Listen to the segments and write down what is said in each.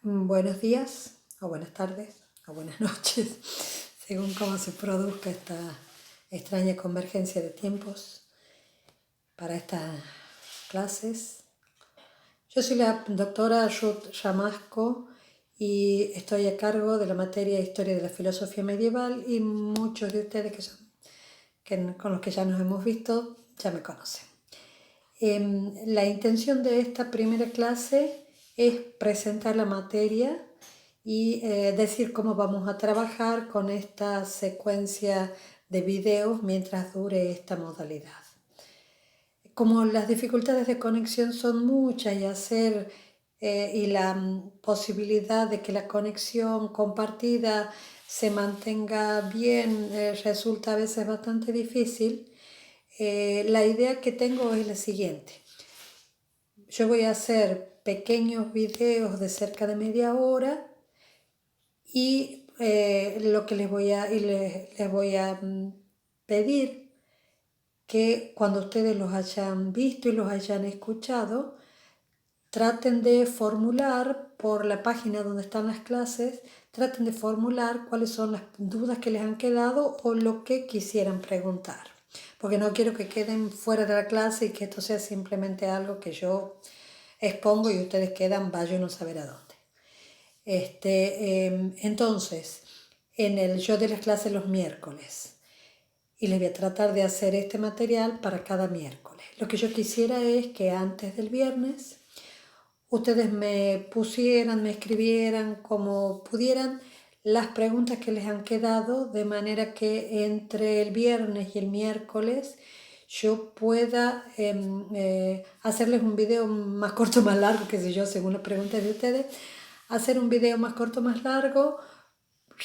Buenos días, o buenas tardes, o buenas noches, según cómo se produzca esta extraña convergencia de tiempos para estas clases. Yo soy la doctora Ruth Ramasco y estoy a cargo de la materia de Historia de la Filosofía Medieval, y muchos de ustedes con los que ya nos hemos visto ya me conocen. La intención de esta primera clase es presentar la materia y decir cómo vamos a trabajar con esta secuencia de videos mientras dure esta modalidad. Como las dificultades de conexión son muchas y la posibilidad de que la conexión compartida se mantenga bien resulta a veces bastante difícil, la idea que tengo es la siguiente. Yo voy a hacer pequeños videos de cerca de media hora y lo que les voy a pedir que cuando ustedes los hayan visto y los hayan escuchado, traten de formular por la página donde están las clases, traten de formular cuáles son las dudas que les han quedado o lo que quisieran preguntar. Porque no quiero que queden fuera de la clase y que esto sea simplemente algo que yo expongo y ustedes quedan, vaya uno a saber a dónde. Entonces, en el yo de las clases los miércoles, y les voy a tratar de hacer este material para cada miércoles. Lo que yo quisiera es que antes del viernes ustedes me escribieran como pudieran las preguntas que les han quedado, de manera que entre el viernes y el miércoles yo pueda hacerles un video más corto o más largo, qué sé yo, según las preguntas de ustedes, hacer un video más corto o más largo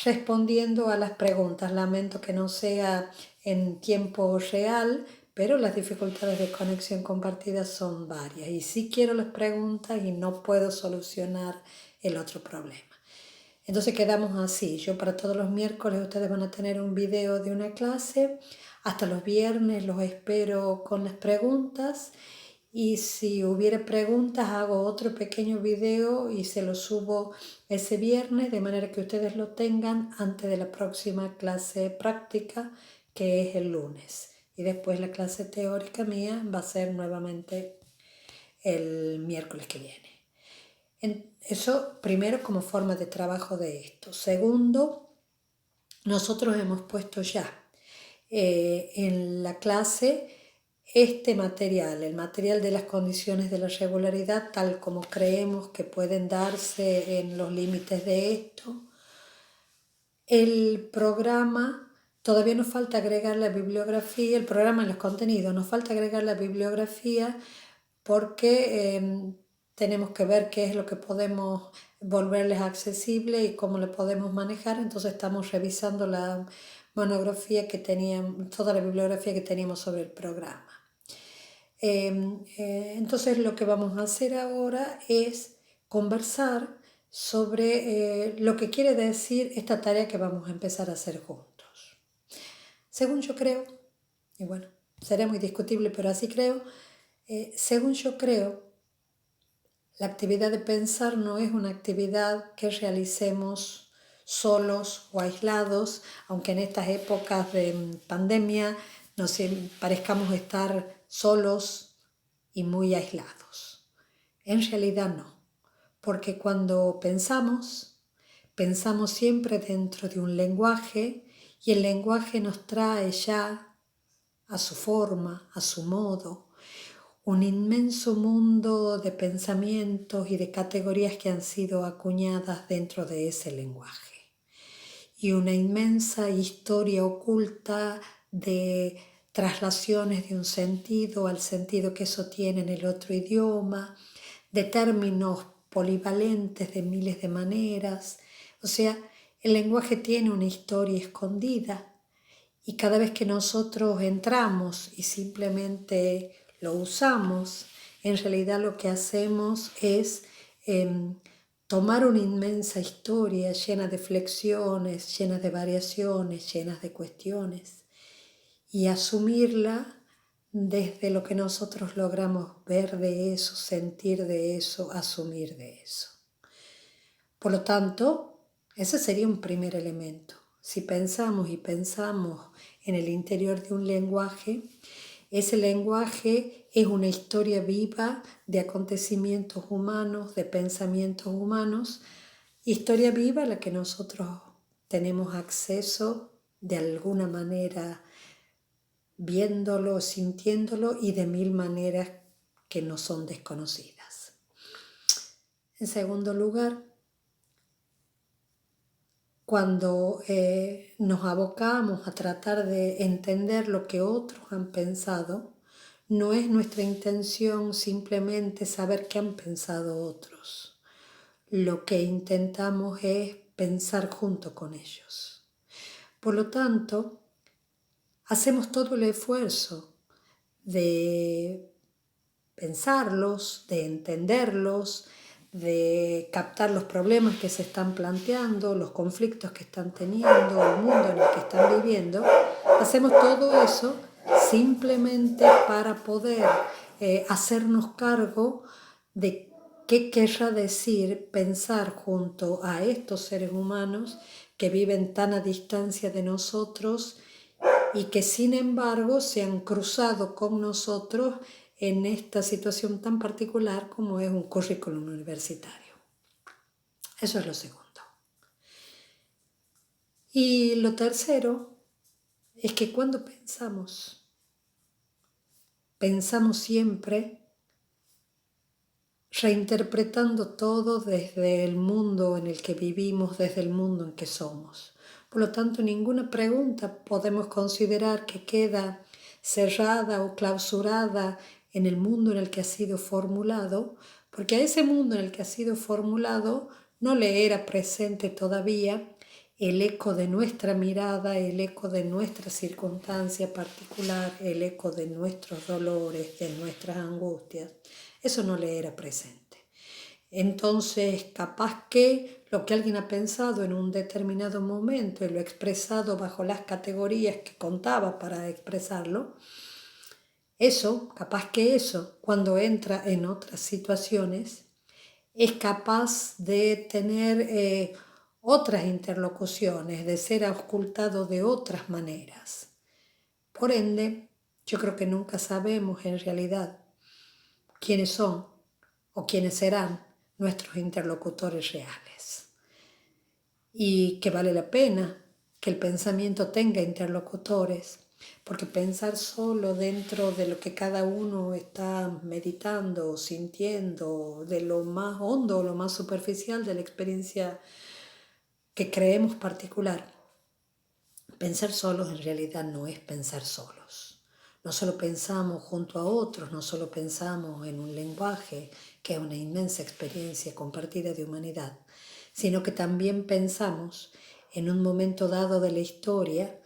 respondiendo a las preguntas. Lamento que no sea en tiempo real, pero las dificultades de conexión compartida son varias y sí quiero las preguntas y no puedo solucionar el otro problema. Entonces quedamos así. Yo para todos los miércoles ustedes van a tener un video de una clase. Hasta los viernes los espero con las preguntas. Y si hubiera preguntas hago otro pequeño video y se lo subo ese viernes, de manera que ustedes lo tengan antes de la próxima clase práctica, que es el lunes. Y después la clase teórica mía va a ser nuevamente el miércoles que viene. Eso primero como forma de trabajo de esto. Segundo, nosotros hemos puesto ya en la clase este material, el material de las condiciones de la regularidad, tal como creemos que pueden darse en los límites de esto. El programa, todavía nos falta agregar la bibliografía, el programa en los contenidos, nos falta agregar la bibliografía porque tenemos que ver qué es lo que podemos volverles accesible y cómo lo podemos manejar. Entonces estamos revisando la monografía que teníamos, toda la bibliografía que teníamos sobre el programa. Entonces lo que vamos a hacer ahora es conversar sobre lo que quiere decir esta tarea que vamos a empezar a hacer juntos. Según yo creo, y bueno, será muy discutible, pero así creo, según yo creo, la actividad de pensar no es una actividad que realicemos solos o aislados, aunque en estas épocas de pandemia nos parezcamos estar solos y muy aislados. En realidad no, porque cuando pensamos siempre dentro de un lenguaje y el lenguaje nos trae ya a su forma, a su modo, un inmenso mundo de pensamientos y de categorías que han sido acuñadas dentro de ese lenguaje. Y una inmensa historia oculta de traslaciones de un sentido al sentido que eso tiene en el otro idioma, de términos polivalentes de miles de maneras. O sea, el lenguaje tiene una historia escondida y cada vez que nosotros entramos y simplemente lo usamos, en realidad lo que hacemos es tomar una inmensa historia llena de flexiones, llena de variaciones, llenas de cuestiones y asumirla desde lo que nosotros logramos ver de eso, sentir de eso, asumir de eso. Por lo tanto, ese sería un primer elemento. Si pensamos y pensamos en el interior de un lenguaje, ese lenguaje es una historia viva de acontecimientos humanos, de pensamientos humanos, historia viva a la que nosotros tenemos acceso de alguna manera, viéndolo, sintiéndolo y de mil maneras que no son desconocidas. En segundo lugar, cuando nos abocamos a tratar de entender lo que otros han pensado, no es nuestra intención simplemente saber qué han pensado otros. Lo que intentamos es pensar junto con ellos. Por lo tanto, hacemos todo el esfuerzo de pensarlos, de entenderlos, de captar los problemas que se están planteando, los conflictos que están teniendo, el mundo en el que están viviendo. Hacemos todo eso simplemente para poder hacernos cargo de qué querrá decir pensar junto a estos seres humanos que viven tan a distancia de nosotros y que sin embargo se han cruzado con nosotros en esta situación tan particular como es un currículum universitario. Eso es lo segundo. Y lo tercero es que cuando pensamos siempre reinterpretando todo desde el mundo en el que vivimos, desde el mundo en que somos. Por lo tanto, ninguna pregunta podemos considerar que queda cerrada o clausurada en el mundo en el que ha sido formulado, porque a ese mundo en el que ha sido formulado no le era presente todavía el eco de nuestra mirada, el eco de nuestra circunstancia particular, el eco de nuestros dolores, de nuestras angustias. Eso no le era presente. Entonces, capaz que lo que alguien ha pensado en un determinado momento y lo ha expresado bajo las categorías que contaba para expresarlo, capaz que eso, cuando entra en otras situaciones, es capaz de tener otras interlocuciones, de ser auscultado de otras maneras. Por ende, yo creo que nunca sabemos en realidad quiénes son o quiénes serán nuestros interlocutores reales. Y que vale la pena que el pensamiento tenga interlocutores, porque pensar solo dentro de lo que cada uno está meditando o sintiendo, de lo más hondo o lo más superficial de la experiencia que creemos particular, pensar solos en realidad no es pensar solos. No solo pensamos junto a otros, no solo pensamos en un lenguaje, que es una inmensa experiencia compartida de humanidad, sino que también pensamos en un momento dado de la historia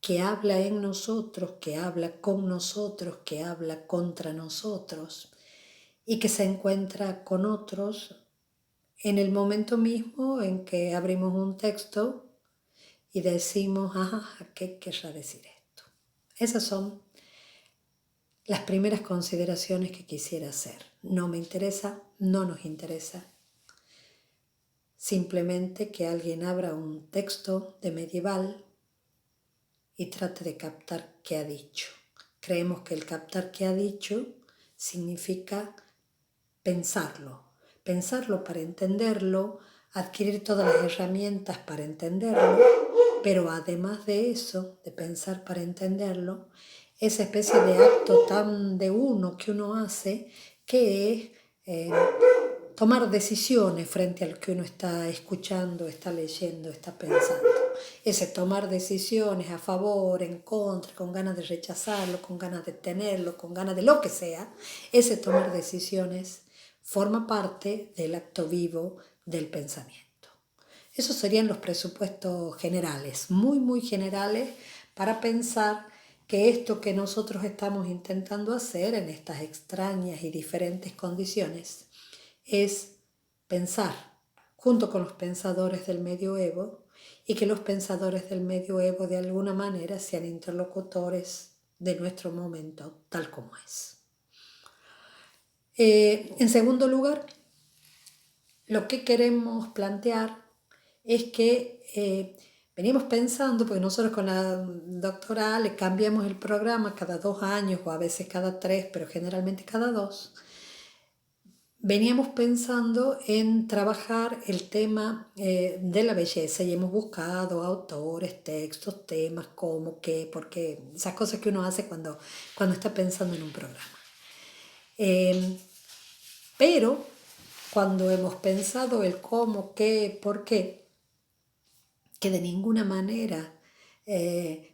que habla en nosotros, que habla con nosotros, que habla contra nosotros y que se encuentra con otros en el momento mismo en que abrimos un texto y decimos, ¿qué querrá decir esto? Esas son las primeras consideraciones que quisiera hacer. No me interesa, no nos interesa. Simplemente que alguien abra un texto de medieval y trate de captar qué ha dicho. Creemos que el captar qué ha dicho significa pensarlo para entenderlo, adquirir todas las herramientas para entenderlo, pero además de eso, de pensar para entenderlo, esa especie de acto tan de uno que uno hace, que es tomar decisiones frente a lo que uno está escuchando, está leyendo, está pensando. Ese tomar decisiones a favor, en contra, con ganas de rechazarlo, con ganas de tenerlo, con ganas de lo que sea, ese tomar decisiones forma parte del acto vivo del pensamiento. Esos serían los presupuestos generales, muy, muy generales, para pensar que esto que nosotros estamos intentando hacer en estas extrañas y diferentes condiciones es pensar junto con los pensadores del medioevo y que los pensadores del medioevo de alguna manera sean interlocutores de nuestro momento tal como es. En segundo lugar, lo que queremos plantear es que venimos pensando, porque nosotros con la doctora Ale cambiamos el programa cada 2 años o a veces cada 3, pero generalmente cada 2. Veníamos pensando en trabajar el tema de la belleza y hemos buscado autores, textos, temas, cómo, qué, por qué, esas cosas que uno hace cuando está pensando en un programa. Pero cuando hemos pensado el cómo, qué, por qué, que de ninguna manera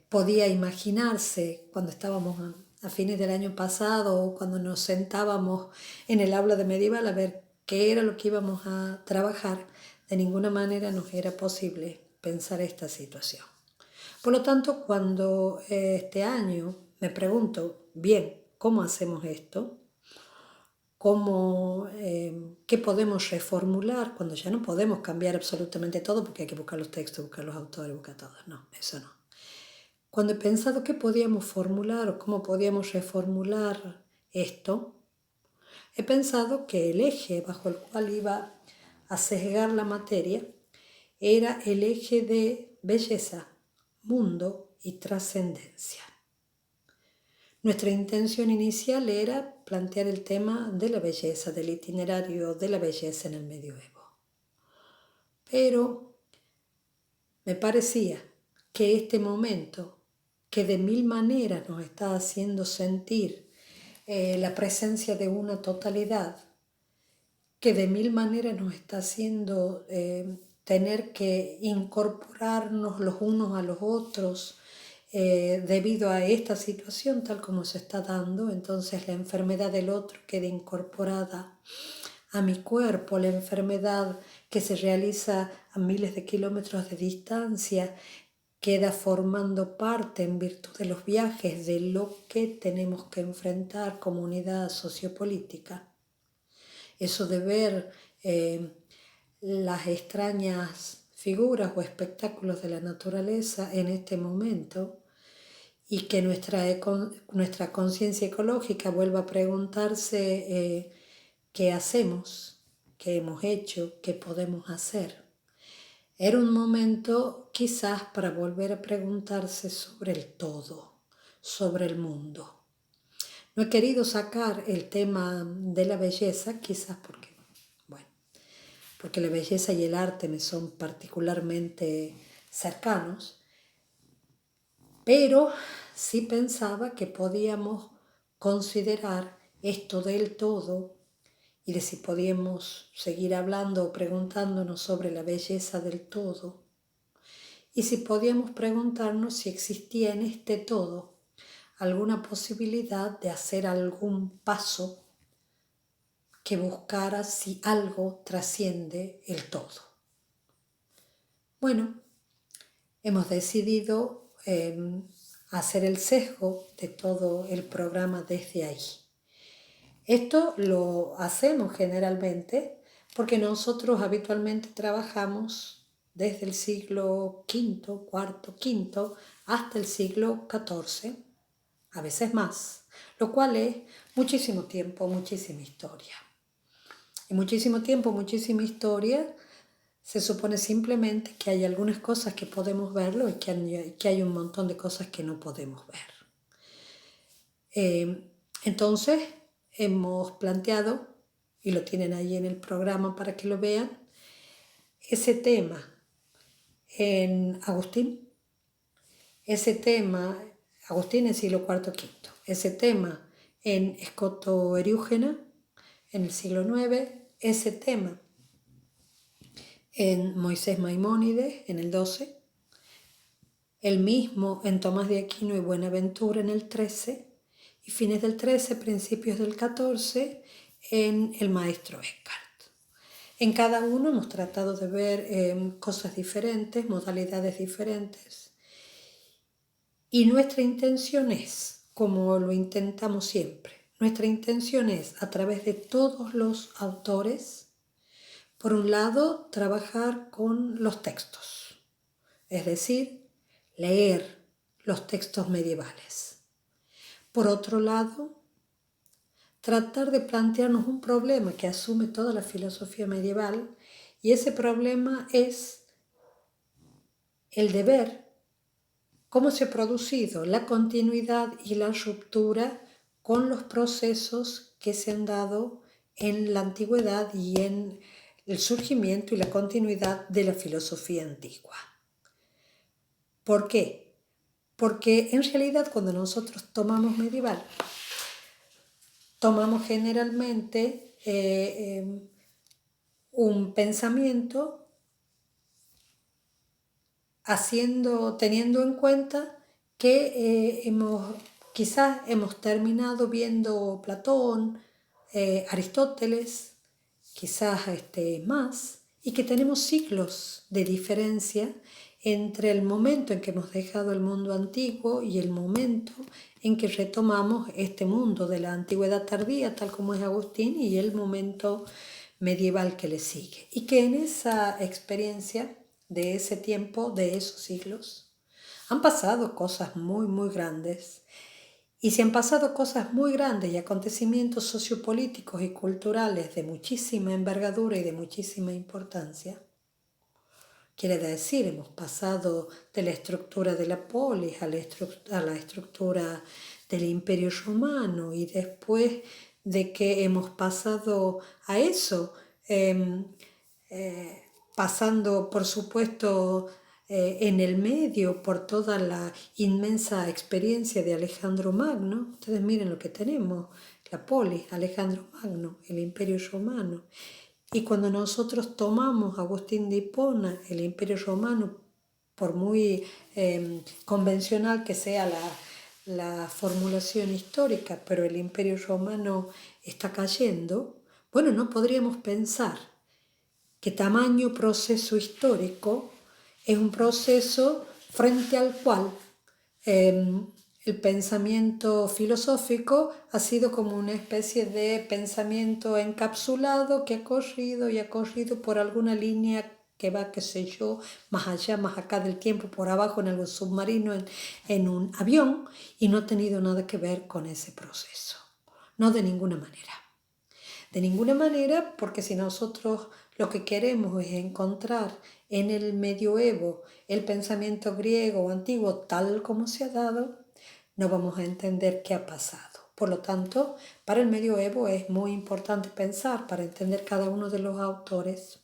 podía imaginarse cuando estábamos a fines del año pasado o cuando nos sentábamos en el aula de medieval a ver qué era lo que íbamos a trabajar, de ninguna manera nos era posible pensar esta situación. Por lo tanto, cuando este año me pregunto, bien, ¿cómo hacemos esto? ¿Qué podemos reformular cuando ya no podemos cambiar absolutamente todo porque hay que buscar los textos, buscar los autores, buscar todo? No, eso no. Cuando he pensado qué podíamos formular o cómo podíamos reformular esto, he pensado que el eje bajo el cual iba a sesgar la materia era el eje de belleza, mundo y trascendencia. Nuestra intención inicial era plantear el tema de la belleza, del itinerario de la belleza en el medioevo. Pero me parecía que este momento, que de mil maneras nos está haciendo sentir la presencia de una totalidad, que de mil maneras nos está haciendo tener que incorporarnos los unos a los otros, debido a esta situación tal como se está dando, entonces la enfermedad del otro queda incorporada a mi cuerpo, la enfermedad que se realiza a miles de kilómetros de distancia queda formando parte en virtud de los viajes de lo que tenemos que enfrentar como unidad sociopolítica. Eso de ver las extrañas figuras o espectáculos de la naturaleza en este momento y que nuestra conciencia ecológica vuelva a preguntarse qué hacemos, qué hemos hecho, qué podemos hacer. Era un momento quizás para volver a preguntarse sobre el todo, sobre el mundo. No he querido sacar el tema de la belleza, quizás porque la belleza y el arte me son particularmente cercanos, pero sí pensaba que podíamos considerar esto del todo y de si podíamos seguir hablando o preguntándonos sobre la belleza del todo y si podíamos preguntarnos si existía en este todo alguna posibilidad de hacer algún paso que buscara si algo trasciende el todo. Bueno, hemos decidido hacer el sesgo de todo el programa desde ahí. Esto lo hacemos generalmente porque nosotros habitualmente trabajamos desde el siglo V, IV, V hasta el siglo XIV, a veces más, lo cual es muchísimo tiempo, muchísima historia. Y muchísimo tiempo, muchísima historia, se supone simplemente que hay algunas cosas que podemos verlo y que hay un montón de cosas que no podemos ver. Entonces, hemos planteado, y lo tienen ahí en el programa para que lo vean, ese tema en Agustín, ese tema, Agustín en siglo IV, V, ese tema en Escoto Eriúgena, en el siglo IX, ese tema en Moisés Maimónides, en el XII, el mismo en Tomás de Aquino y Buenaventura, en el XIII, y fines del XIII, principios del XIV, en el maestro Eckhart. En cada uno hemos tratado de ver cosas diferentes, modalidades diferentes, y nuestra intención es, como lo intentamos siempre, nuestra intención es, a través de todos los autores, por un lado, trabajar con los textos, es decir, leer los textos medievales. Por otro lado, tratar de plantearnos un problema que asume toda la filosofía medieval, Y ese problema es el de ver cómo se ha producido la continuidad y la ruptura con los procesos que se han dado en la antigüedad y en el surgimiento y la continuidad de la filosofía antigua. ¿Por qué? Porque en realidad cuando nosotros tomamos medieval, tomamos generalmente un pensamiento teniendo en cuenta que quizás hemos terminado viendo Platón, Aristóteles, quizás más, y que tenemos siglos de diferencia entre el momento en que hemos dejado el mundo antiguo y el momento en que retomamos este mundo de la antigüedad tardía, tal como es Agustín, y el momento medieval que le sigue. Y que en esa experiencia de ese tiempo, de esos siglos, han pasado cosas muy, muy grandes. Y si han pasado cosas muy grandes y acontecimientos sociopolíticos y culturales de muchísima envergadura y de muchísima importancia, quiere decir, hemos pasado de la estructura de la polis a la estructura del Imperio Romano, y después de que hemos pasado a eso, pasando por supuesto en el medio por toda la inmensa experiencia de Alejandro Magno. Ustedes miren lo que tenemos, la polis, Alejandro Magno, el Imperio Romano. Y cuando nosotros tomamos Agustín de Hipona, el Imperio Romano, por muy convencional que sea la formulación histórica, pero el Imperio Romano está cayendo, bueno, no podríamos pensar que tamaño proceso histórico es un proceso frente al cual el pensamiento filosófico ha sido como una especie de pensamiento encapsulado que ha corrido por alguna línea que va, qué sé yo, más allá, más acá del tiempo, por abajo en algún submarino, en un avión, y no ha tenido nada que ver con ese proceso. No, de ninguna manera. De ninguna manera, porque si nosotros lo que queremos es encontrar en el medioevo el pensamiento griego o antiguo tal como se ha dado, no vamos a entender qué ha pasado. Por lo tanto, para el medioevo es muy importante pensar, para entender cada uno de los autores,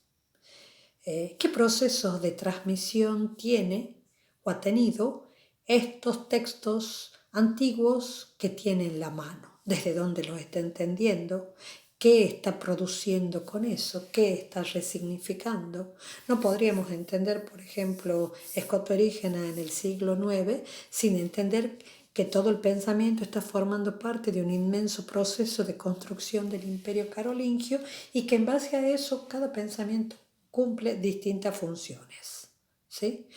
qué procesos de transmisión tiene o ha tenido estos textos antiguos que tiene en la mano, desde dónde los está entendiendo, qué está produciendo con eso, qué está resignificando. No podríamos entender, por ejemplo, Escoto Erígena en el siglo IX sin entender que todo el pensamiento está formando parte de un inmenso proceso de construcción del imperio carolingio y que en base a eso cada pensamiento cumple distintas funciones. ¿Sí?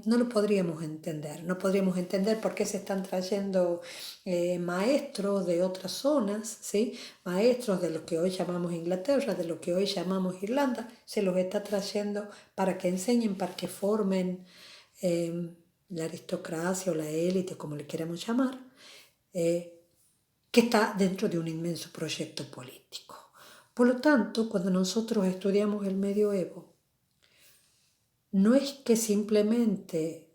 No lo podríamos entender, no podríamos entender por qué se están trayendo maestros de otras zonas, ¿sí? Maestros de lo que hoy llamamos Inglaterra, de lo que hoy llamamos Irlanda, se los está trayendo para que enseñen, para que formen la aristocracia o la élite, como le queramos llamar, que está dentro de un inmenso proyecto político. Por lo tanto, cuando nosotros estudiamos el medioevo, no es que simplemente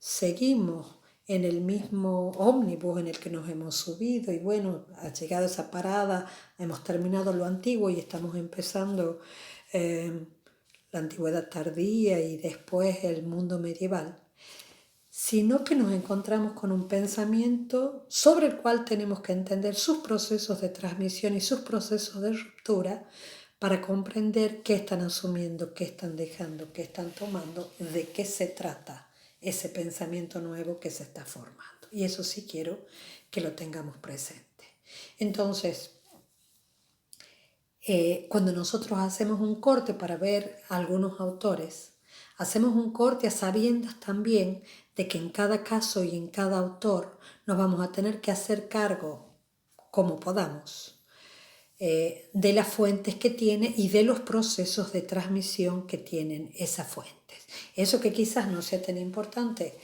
seguimos en el mismo ómnibus en el que nos hemos subido y bueno, ha llegado esa parada, hemos terminado lo antiguo y estamos empezando la antigüedad tardía y después el mundo medieval, sino que nos encontramos con un pensamiento sobre el cual tenemos que entender sus procesos de transmisión y sus procesos de ruptura para comprender qué están asumiendo, qué están dejando, qué están tomando, de qué se trata ese pensamiento nuevo que se está formando. Y eso sí quiero que lo tengamos presente. Entonces, cuando nosotros hacemos un corte para ver algunos autores, hacemos un corte a sabiendas también de que en cada caso y en cada autor nos vamos a tener que hacer cargo, como podamos, de las fuentes que tiene y de los procesos de transmisión que tienen esas fuentes. Eso que quizás no sea tan importante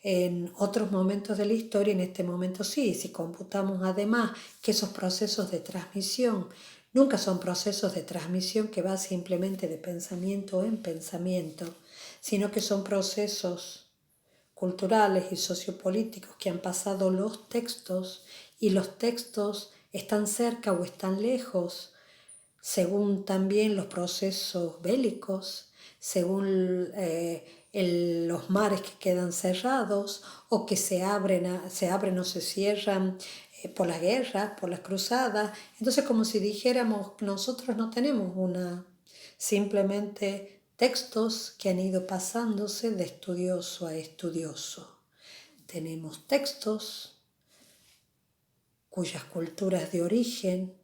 en otros momentos de la historia, en este momento sí, si computamos además que esos procesos de transmisión Nunca son procesos de transmisión que va simplemente de pensamiento en pensamiento, sino que son procesos culturales y sociopolíticos que han pasado los textos, y los textos están cerca o están lejos, según también los procesos bélicos, según los mares que quedan cerrados o que se abren o se cierran por las guerras, por las cruzadas. Entonces, como si dijéramos, nosotros no tenemos simplemente textos que han ido pasándose de estudioso a estudioso. Tenemos textos cuyas culturas de origen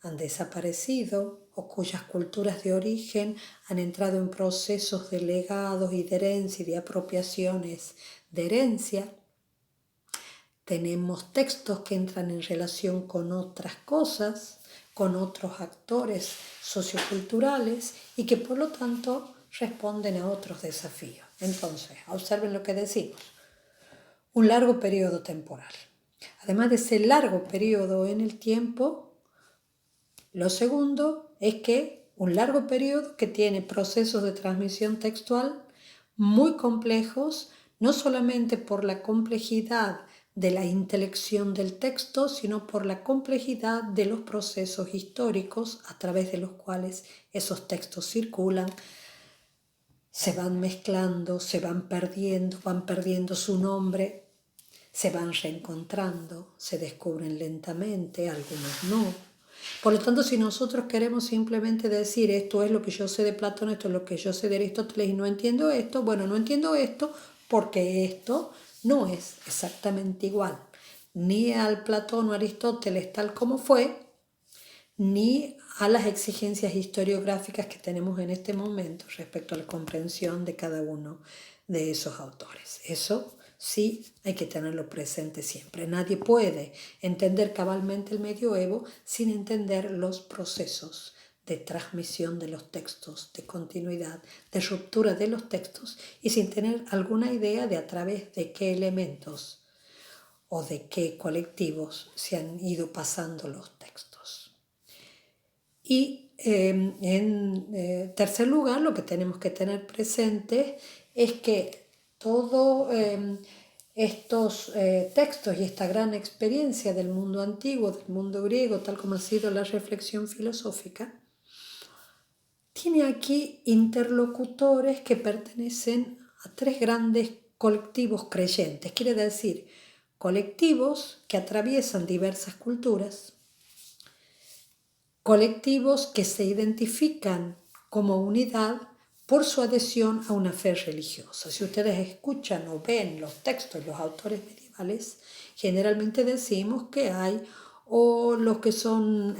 han desaparecido o cuyas culturas de origen han entrado en procesos de legados y de herencia y de apropiaciones de herencia. Tenemos textos que entran en relación con otras cosas, con otros actores socioculturales y que por lo tanto responden a otros desafíos. Entonces, observen lo que decimos, un largo periodo temporal. Además de ese largo periodo en el tiempo, lo segundo es que un largo periodo que tiene procesos de transmisión textual muy complejos, no solamente por la complejidad de la intelección del texto, sino por la complejidad de los procesos históricos a través de los cuales esos textos circulan, se van mezclando, se van perdiendo su nombre, se van reencontrando, se descubren lentamente, algunos no. Por lo tanto, si nosotros queremos simplemente decir esto es lo que yo sé de Platón, esto es lo que yo sé de Aristóteles y no entiendo esto, bueno, no entiendo esto porque esto no es exactamente igual ni al Platón o Aristóteles tal como fue, ni a las exigencias historiográficas que tenemos en este momento respecto a la comprensión de cada uno de esos autores. Eso sí hay que tenerlo presente siempre. Nadie puede entender cabalmente el medioevo sin entender los procesos de transmisión de los textos, de continuidad, de ruptura de los textos y sin tener alguna idea de a través de qué elementos o de qué colectivos se han ido pasando los textos. Y en tercer lugar, lo que tenemos que tener presente es que todos estos textos y esta gran experiencia del mundo antiguo, del mundo griego, tal como ha sido la reflexión filosófica, tiene aquí interlocutores que pertenecen a tres grandes colectivos creyentes, quiere decir, colectivos que atraviesan diversas culturas, colectivos que se identifican como unidad por su adhesión a una fe religiosa. Si ustedes escuchan o ven los textos de los autores medievales, generalmente decimos que hay o los que son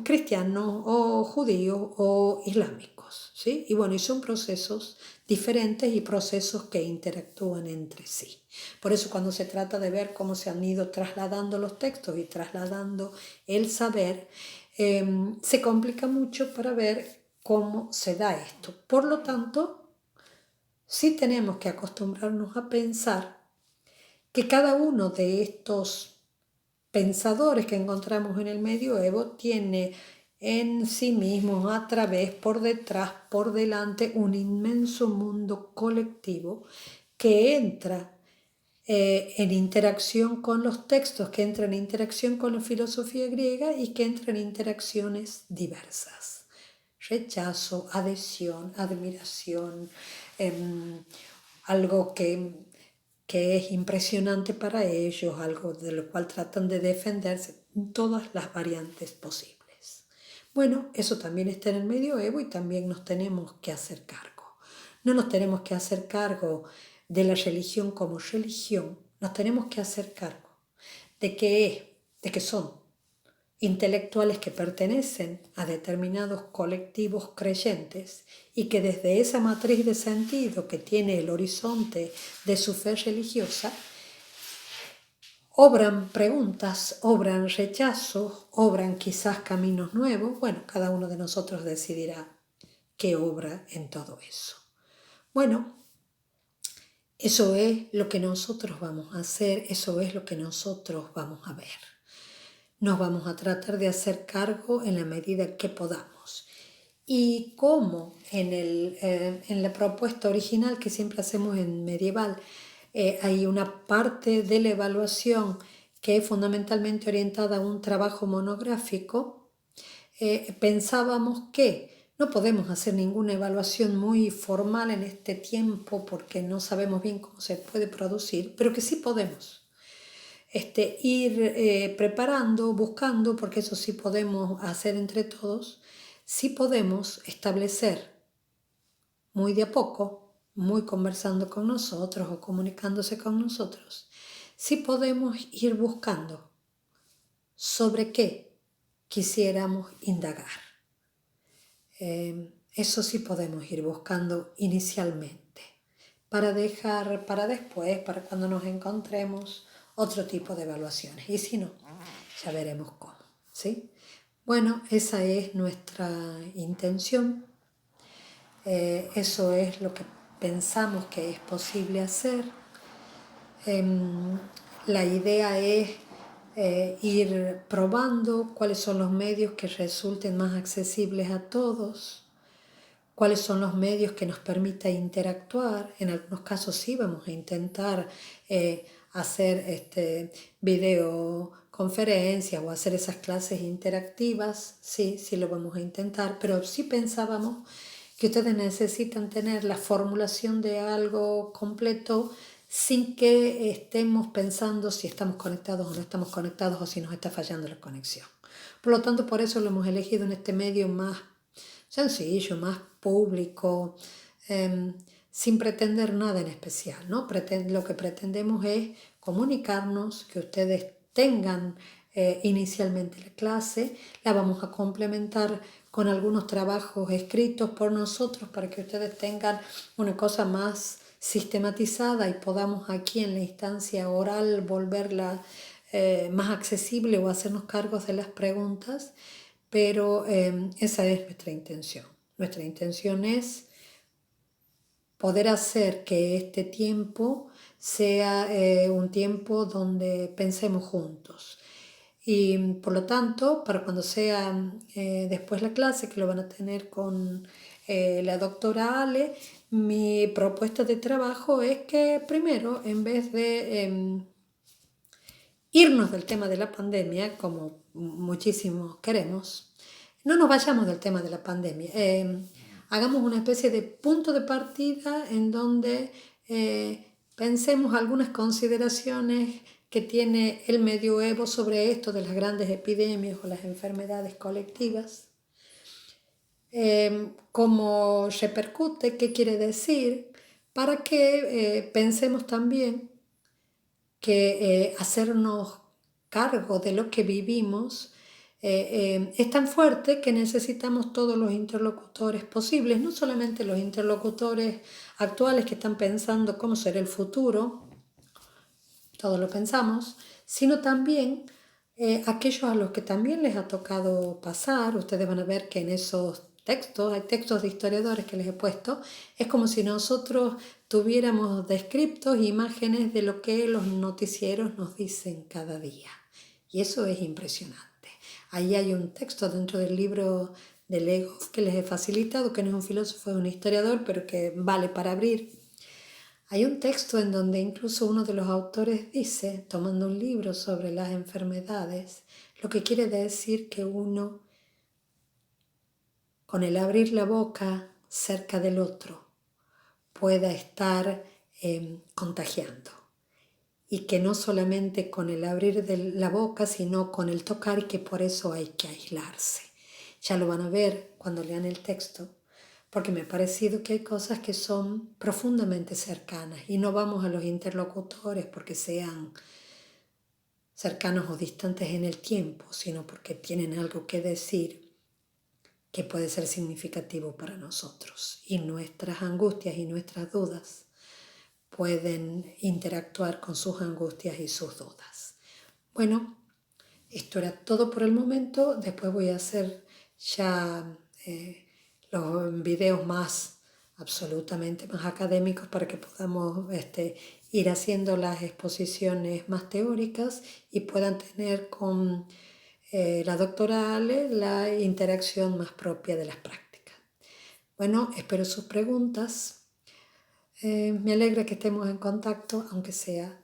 cristianos o judíos o islámicos, ¿sí? Y bueno, y son procesos diferentes y procesos que interactúan entre sí. Por eso cuando se trata de ver cómo se han ido trasladando los textos y trasladando el saber, se complica mucho para ver cómo se da esto. Por lo tanto, sí tenemos que acostumbrarnos a pensar que cada uno de estos pensadores que encontramos en el medioevo tiene en sí mismo, a través, por detrás, por delante, un inmenso mundo colectivo que entra en interacción con los textos, que entra en interacción con la filosofía griega y que entra en interacciones diversas. Rechazo, adhesión, admiración, algo que es impresionante para ellos, algo de lo cual tratan de defenderse, todas las variantes posibles. Bueno, eso también está en el medioevo y también nos tenemos que hacer cargo. No nos tenemos que hacer cargo de la religión como religión, nos tenemos que hacer cargo de que son intelectuales que pertenecen a determinados colectivos creyentes y que desde esa matriz de sentido que tiene el horizonte de su fe religiosa, obran preguntas, obran rechazos, obran quizás caminos nuevos. Bueno, cada uno de nosotros decidirá qué obra en todo eso. Bueno, eso es lo que nosotros vamos a hacer, eso es lo que nosotros vamos a ver. nos vamos a tratar de hacer cargo en la medida que podamos. Y como en la propuesta original que siempre hacemos en Medieval, hay una parte de la evaluación que es fundamentalmente orientada a un trabajo monográfico, pensábamos que no podemos hacer ninguna evaluación muy formal en este tiempo porque no sabemos bien cómo se puede producir, pero que sí podemos ir preparando, buscando, porque eso sí podemos hacer entre todos, sí podemos establecer muy de a poco, muy conversando con nosotros o comunicándose con nosotros, sí podemos ir buscando sobre qué quisiéramos indagar. Eso sí podemos ir buscando inicialmente, para dejar para después, para cuando nos encontremos, otro tipo de evaluaciones. Y si no, ya veremos cómo, ¿sí? Bueno, esa es nuestra intención. Eso es lo que pensamos que es posible hacer. La idea es ir probando cuáles son los medios que resulten más accesibles a todos, cuáles son los medios que nos permitan interactuar. En algunos casos sí vamos a intentar hacer videoconferencias o hacer esas clases interactivas, sí lo vamos a intentar, pero sí pensábamos que ustedes necesitan tener la formulación de algo completo sin que estemos pensando si estamos conectados o no estamos conectados o si nos está fallando la conexión. Por lo tanto, por eso lo hemos elegido en este medio más sencillo, más público, sin pretender nada en especial, ¿no? Lo que pretendemos es comunicarnos, que ustedes tengan inicialmente la clase, la vamos a complementar con algunos trabajos escritos por nosotros para que ustedes tengan una cosa más sistematizada y podamos aquí en la instancia oral volverla más accesible o hacernos cargos de las preguntas, pero esa es nuestra intención. Nuestra intención es poder hacer que este tiempo sea un tiempo donde pensemos juntos. Y por lo tanto, para cuando sea después la clase, que lo van a tener con la doctora Ale, mi propuesta de trabajo es que primero, en vez de irnos del tema de la pandemia, como muchísimos queremos, no nos vayamos del tema de la pandemia. Hagamos una especie de punto de partida en donde pensemos algunas consideraciones que tiene el medioevo sobre esto de las grandes epidemias o las enfermedades colectivas. Cómo repercute, qué quiere decir, para que pensemos también que hacernos cargo de lo que vivimos es tan fuerte que necesitamos todos los interlocutores posibles, no solamente los interlocutores actuales que están pensando cómo será el futuro, todos lo pensamos, sino también aquellos a los que también les ha tocado pasar. Ustedes van a ver que en esos textos, hay textos de historiadores que les he puesto, es como si nosotros tuviéramos descriptos, imágenes de lo que los noticieros nos dicen cada día. Y eso es impresionante. Ahí hay un texto dentro del libro de Legov que les he facilitado, que no es un filósofo, es un historiador, pero que vale para abrir. Hay un texto en donde incluso uno de los autores dice, tomando un libro sobre las enfermedades, lo que quiere decir que uno, con el abrir la boca cerca del otro, pueda estar contagiando. Y que no solamente con el abrir de la boca, sino con el tocar, y que por eso hay que aislarse. Ya lo van a ver cuando lean el texto, porque me ha parecido que hay cosas que son profundamente cercanas y no vamos a los interlocutores porque sean cercanos o distantes en el tiempo, sino porque tienen algo que decir que puede ser significativo para nosotros, y nuestras angustias y nuestras dudas pueden interactuar con sus angustias y sus dudas. Bueno, esto era todo por el momento. Después voy a hacer ya los videos absolutamente más académicos para que podamos ir haciendo las exposiciones más teóricas y puedan tener con la doctora Ale la interacción más propia de las prácticas. Bueno, espero sus preguntas. Me alegra que estemos en contacto, aunque sea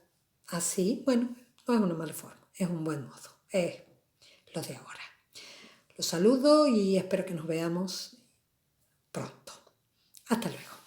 así. Bueno, no es una mala forma, es un buen modo. Es lo de ahora. Los saludo y espero que nos veamos pronto. Hasta luego.